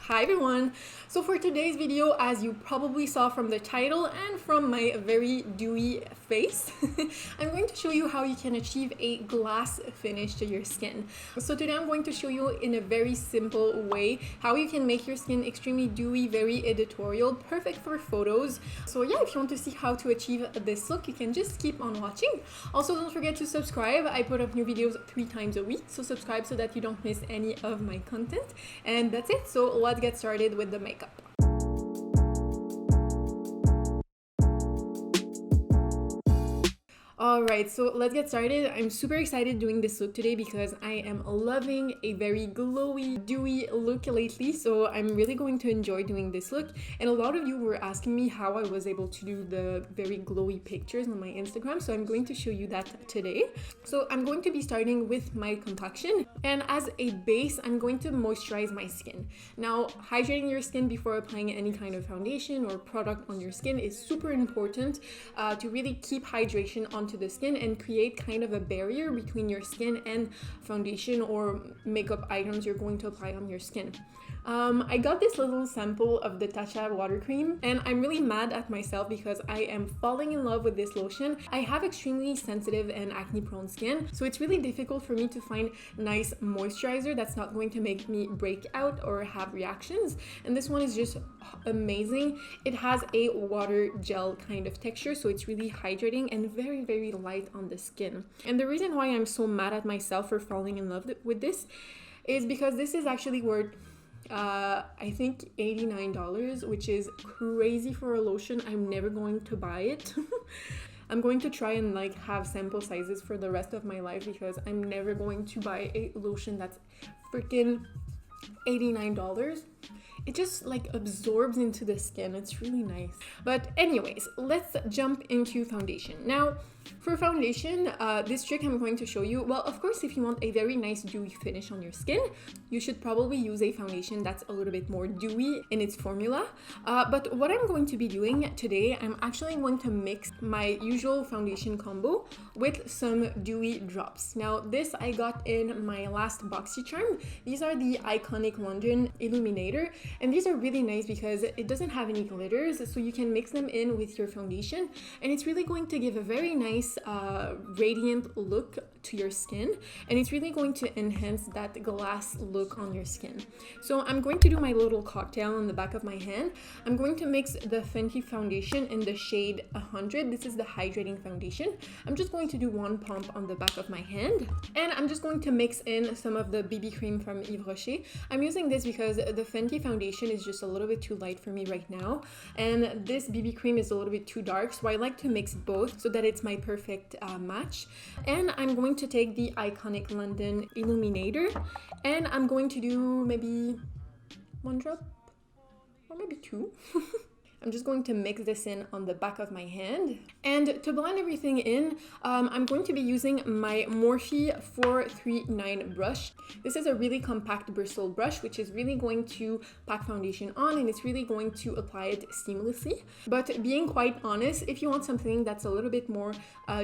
Hi everyone! So for today's video, as you probably saw from the title and from my very dewy face, I'm going to show you how you can achieve a glass finish to your skin. So today I'm going to show you in a very simple way how you can make your skin extremely dewy, very editorial, perfect for photos. So yeah, if you want to see how to achieve this look, you can just keep on watching. Also, don't forget to subscribe. I put up new videos 3 times a week, so subscribe so that you don't miss any of my content. And that's it. So let's get started with the makeup. Alright, so let's get started. I'm super excited doing this look today because I am loving a very glowy, dewy look lately, so I'm really going to enjoy doing this look. And a lot of you were asking me how I was able to do the very glowy pictures on my Instagram, so I'm going to show you that today. So I'm going to be starting with my complexion, and as a base, I'm going to moisturize my skin. Now, hydrating your skin before applying any kind of foundation or product on your skin is super important to really keep hydration onto the skin and create kind of a barrier between your skin and foundation or makeup items you're going to apply on your skin. I got this little sample of the Tatcha water cream and I'm really mad at myself because I am falling in love with this lotion. I have extremely sensitive and acne prone skin, so it's really difficult for me to find nice moisturizer that's not going to make me break out or have reactions, and this one is just amazing. It has a water gel kind of texture, so it's really hydrating and very light on the skin. And the reason why I'm so mad at myself for falling in love with this is because this is actually worth I think $89, which is crazy for a lotion. I'm never going to buy it. I'm going to try and like have sample sizes for the rest of my life because I'm never going to buy a lotion that's freaking $89. It just like absorbs into the skin. It's really nice. But anyways, let's jump into foundation. Now, for foundation, this trick I'm going to show you, well, of course, if you want a very nice dewy finish on your skin, you should probably use a foundation that's a little bit more dewy in its formula. But what I'm going to be doing today, I'm actually going to mix my usual foundation combo with some dewy drops. Now, this I got in my last BoxyCharm. These are the Iconic London Illuminator, and these are really nice because it doesn't have any glitters, so you can mix them in with your foundation, and it's really going to give a very nice radiant look to your skin, and it's really going to enhance that glass look on your skin. So I'm going to do my little cocktail on the back of my hand. I'm going to mix the Fenty foundation in the shade 100. This is the hydrating foundation. I'm just going to do 1 pump on the back of my hand, and I'm just going to mix in some of the BB cream from Yves Rocher. I'm using this because the Fenty foundation is just a little bit too light for me right now, and this BB cream is a little bit too dark, so I like to mix both so that it's my perfect match. And I'm going to take the Iconic London Illuminator, and I'm going to do maybe 1 drop or maybe 2. I'm just going to mix this in on the back of my hand. And to blend everything in, I'm going to be using my Morphe 439 brush. This is a really compact bristle brush, which is really going to pack foundation on, and it's really going to apply it seamlessly. But being quite honest, if you want something that's a little bit more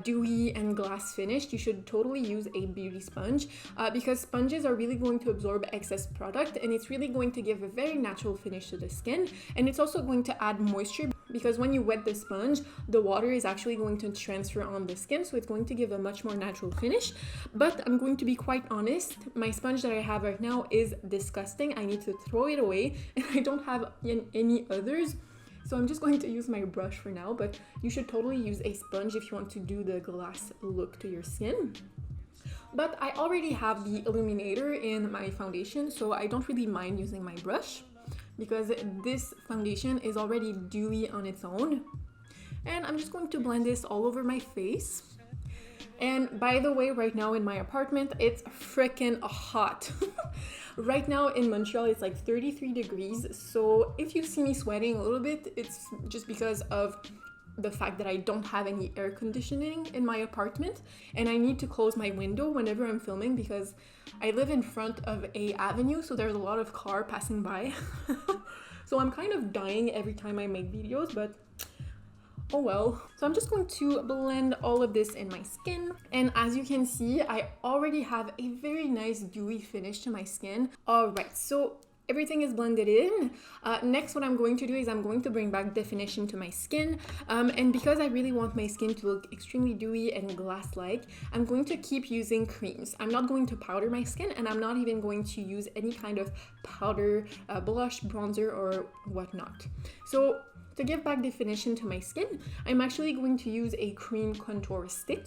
dewy and glass finished, you should totally use a beauty sponge because sponges are really going to absorb excess product, and it's really going to give a very natural finish to the skin. And it's also going to add moisture because when you wet the sponge, the water is actually going to transfer on the skin, so it's going to give a much more natural finish. But I'm going to be quite honest, my sponge that I have right now is disgusting. I need to throw it away, and I don't have any others. So I'm just going to use my brush for now, but you should totally use a sponge if you want to do the glass look to your skin. But I already have the illuminator in my foundation, so I don't really mind using my brush because this foundation is already dewy on its own. And I'm just going to blend this all over my face. And by the way, right now in my apartment, it's freaking hot. Right now in Montreal, it's like 33 degrees. So if you see me sweating a little bit, it's just because of the fact that I don't have any air conditioning in my apartment, and I need to close my window whenever I'm filming because I live in front of a avenue, so there's a lot of car passing by. So I'm kind of dying every time I make videos, but oh well. So I'm just going to blend all of this in my skin, and as you can see, I already have a very nice dewy finish to my skin. All right, so Everything is blended in. Next, what I'm going to do is I'm going to bring back definition to my skin. And because I really want my skin to look extremely dewy and glass-like, I'm going to keep using creams. I'm not going to powder my skin, and I'm not even going to use any kind of powder, blush, bronzer, or whatnot. So to give back definition to my skin, I'm actually going to use a cream contour stick.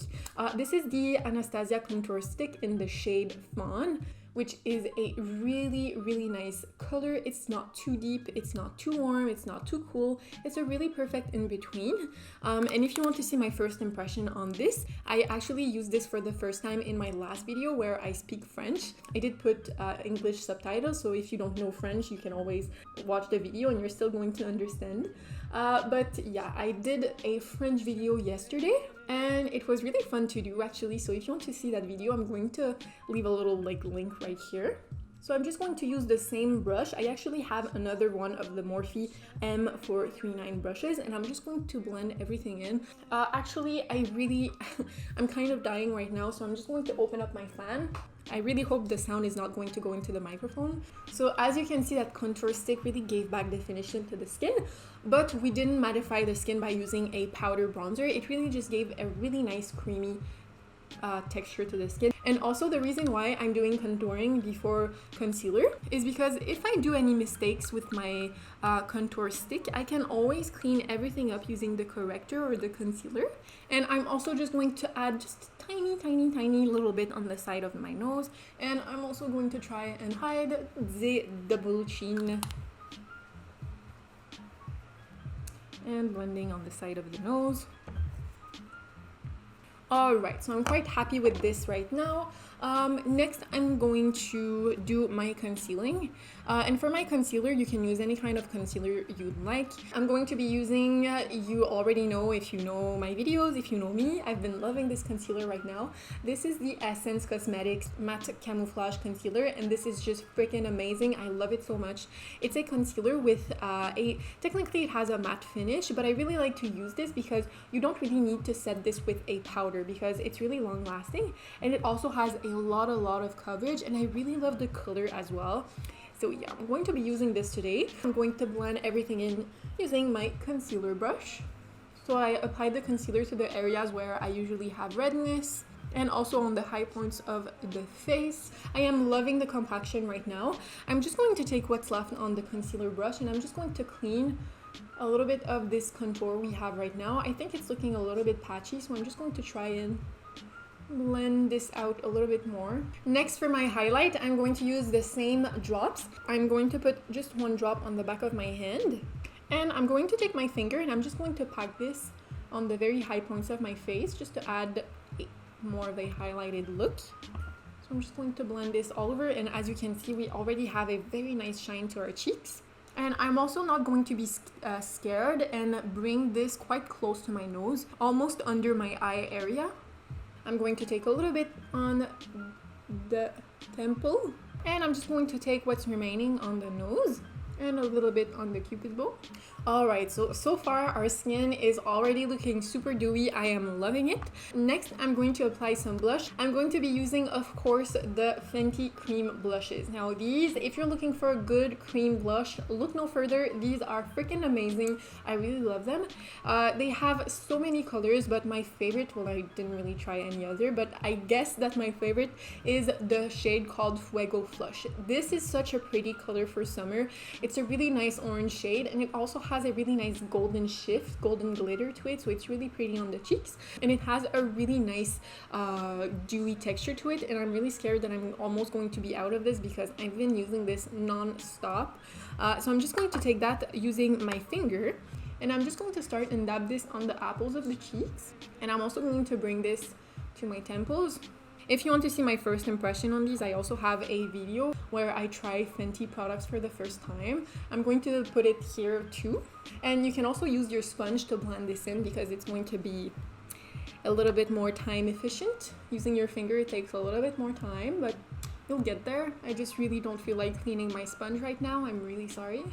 This is the Anastasia contour stick in the shade Fawn, which is a really nice color. It's not too deep, it's not too warm, it's not too cool. It's a really perfect in between. And if you want to see my first impression on this, I actually used this for the first time in my last video where I speak French. I did put English subtitles, so if you don't know French, you can always watch the video and you're still going to understand. But yeah, I did a French video yesterday and it was really fun to do actually. So if you want to see that video, I'm going to leave a little link right here. So I'm just going to use the same brush. I actually have another one of the Morphe M439 brushes, and I'm just going to blend everything in. Actually, I'm kind of dying right now, so I'm just going to open up my fan. I really hope the sound is not going to go into the microphone. So as you can see, that contour stick really gave back definition to the skin, but we didn't mattify the skin by using a powder bronzer. It really just gave a really nice creamy texture to the skin. And also the reason why I'm doing contouring before concealer is because if I do any mistakes with my contour stick, I can always clean everything up using the corrector or the concealer. And I'm also just going to add just tiny little bit on the side of my nose, and I'm also going to try and hide the double chin and blending on the side of the nose. Alright, so I'm quite happy with this right now. Next, I'm going to do my concealing. And for my concealer, you can use any kind of concealer you'd like. I'm going to be using, you already know if you know my videos, if you know me, I've been loving this concealer right now. This is the Essence Cosmetics Matte Camouflage Concealer, and this is just freaking amazing. I love it so much. It's a concealer with technically it has a matte finish, but I really like to use this because you don't really need to set this with a powder because it's really long lasting, and it also has a lot of coverage, and I really love the color as well. So yeah, I'm going to be using this today. I'm going to blend everything in using my concealer brush. So I applied the concealer to the areas where I usually have redness and also on the high points of the face. I am loving the compaction right now. I'm just going to take what's left on the concealer brush and I'm just going to clean a little bit of this contour we have right now. I think it's looking a little bit patchy, so I'm just going to try and blend this out a little bit more. Next, for my highlight, I'm going to use the same drops. I'm going to put just one drop on the back of my hand, and I'm going to take my finger and I'm just going to pack this on the very high points of my face just to add more of a highlighted look. So I'm just going to blend this all over, and as you can see, we already have a very nice shine to our cheeks. And I'm also not going to be scared and bring this quite close to my nose, almost under my eye area. I'm going to take a little bit on the temple, and I'm just going to take what's remaining on the nose and a little bit on the cupid bow. Alright, so far our skin is already looking super dewy. I am loving it. Next, I'm going to apply some blush. I'm going to be using, of course, the Fenty cream blushes. Now these, if you're looking for a good cream blush, look no further. These are freaking amazing. I really love them. They have so many colors, but my favorite, well, I didn't really try any other, but I guess that my favorite is the shade called Fuego Flush. This is such a pretty color for summer. It's a really nice orange shade, and it also has a really nice golden glitter to it, so it's really pretty on the cheeks, and it has a really nice dewy texture to it, and I'm really scared that I'm almost going to be out of this because I've been using this non-stop. So I'm just going to take that using my finger, and I'm just going to start and dab this on the apples of the cheeks, and I'm also going to bring this to my temples. If you want to see my first impression on these, I also have a video where I try Fenty products for the first time. I'm going to put it here too. And you can also use your sponge to blend this in because it's going to be a little bit more time efficient. Using your finger, it takes a little bit more time, but you'll get there. I just really don't feel like cleaning my sponge right now. I'm really sorry.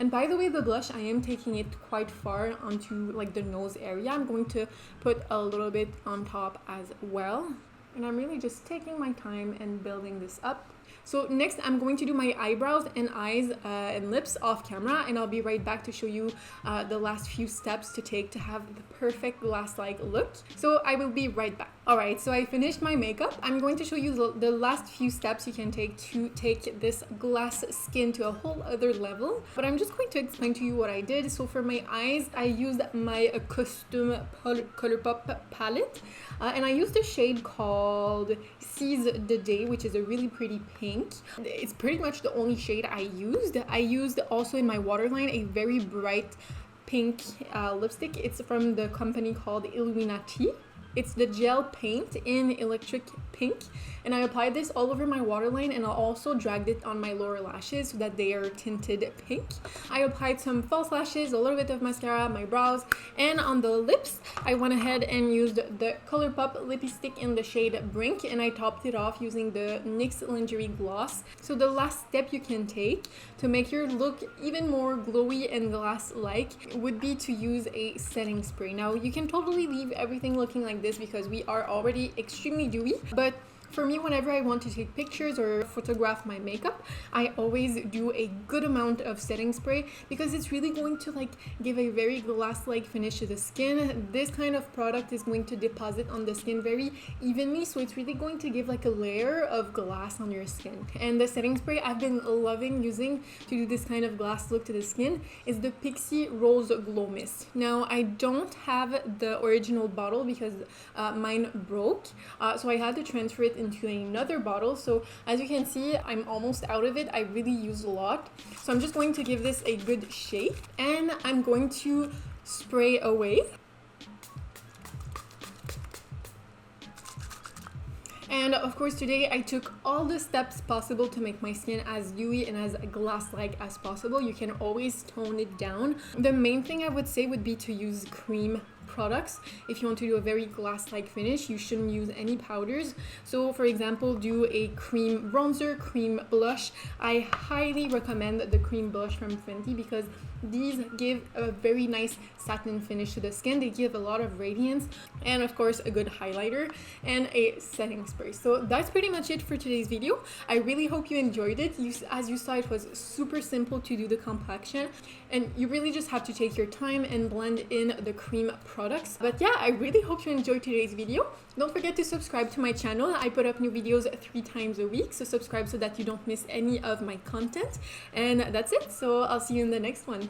And by the way, the blush, I am taking it quite far onto like the nose area. I'm going to put a little bit on top as well. And I'm really just taking my time and building this up. So next I'm going to do my eyebrows and eyes and lips off camera, and I'll be right back to show you the last few steps to take to have the perfect glass-like look. So I will be right back. Alright, so I finished my makeup. I'm going to show you the last few steps you can take to take this glass skin to a whole other level. But I'm just going to explain to you what I did. So for my eyes, I used my custom Colourpop palette. And I used a shade called Seize the Day, which is a really pretty pink. It's pretty much the only shade I used. I used also in my waterline a very bright pink lipstick. It's from the company called Illuminati. It's the gel paint in electric pink, and I applied this all over my waterline, and I also dragged it on my lower lashes so that they are tinted pink. I applied some false lashes, a little bit of mascara, my brows, and on the lips I went ahead and used the Colourpop lippie stick in the shade Brink, and I topped it off using the NYX Lingerie gloss. So the last step you can take to make your look even more glowy and glass-like would be to use a setting spray. Now you can totally leave everything looking like this because we are already extremely dewy, but for me, whenever I want to take pictures or photograph my makeup, I always do a good amount of setting spray because it's really going to like give a very glass-like finish to the skin. This kind of product is going to deposit on the skin very evenly, so it's really going to give like a layer of glass on your skin. And the setting spray I've been loving using to do this kind of glass look to the skin is the Pixie Rose Glow Mist. Now I don't have the original bottle because mine broke, so I had to transfer it into another bottle. So as you can see, I'm almost out of it. I really use a lot, so I'm just going to give this a good shake, and I'm going to spray away. And of course today I took all the steps possible to make my skin as dewy and as glass-like as possible. You can always tone it down. The main thing I would say would be to use cream products. If you want to do a very glass-like finish, you shouldn't use any powders. So for example, do a cream bronzer, cream blush. I highly recommend the cream blush from Fenty because these give a very nice satin finish to the skin. They give a lot of radiance, and of course a good highlighter and a setting spray. So that's pretty much it for today's video. I really hope you enjoyed it. As you saw, it was super simple to do the complexion, and you really just have to take your time and blend in the cream products. But yeah, I really hope you enjoyed today's video. Don't forget to subscribe to my channel. I put up new videos 3 times a week, so subscribe so that you don't miss any of my content. And that's it. So I'll see you in the next one.